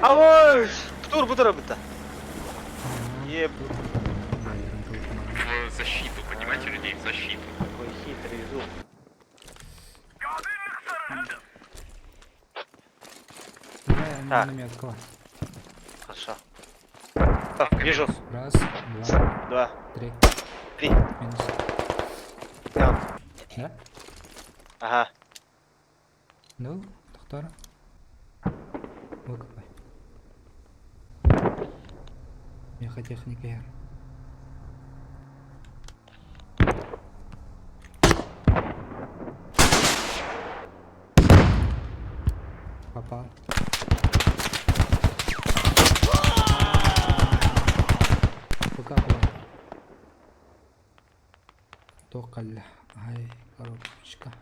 Ой, Птур, бутербита. Еб, В защиту, поднимайте людей в защиту. какой хитрый зуб. Давай Так. минометку. Хорошо. Вижу. Раз, два, 2, три. 3. Минус. Да? Ага. Ну, доктор. Выкопай. Мехотехника я. Попал. Выкапывай. Токаль. Ай, коробочка.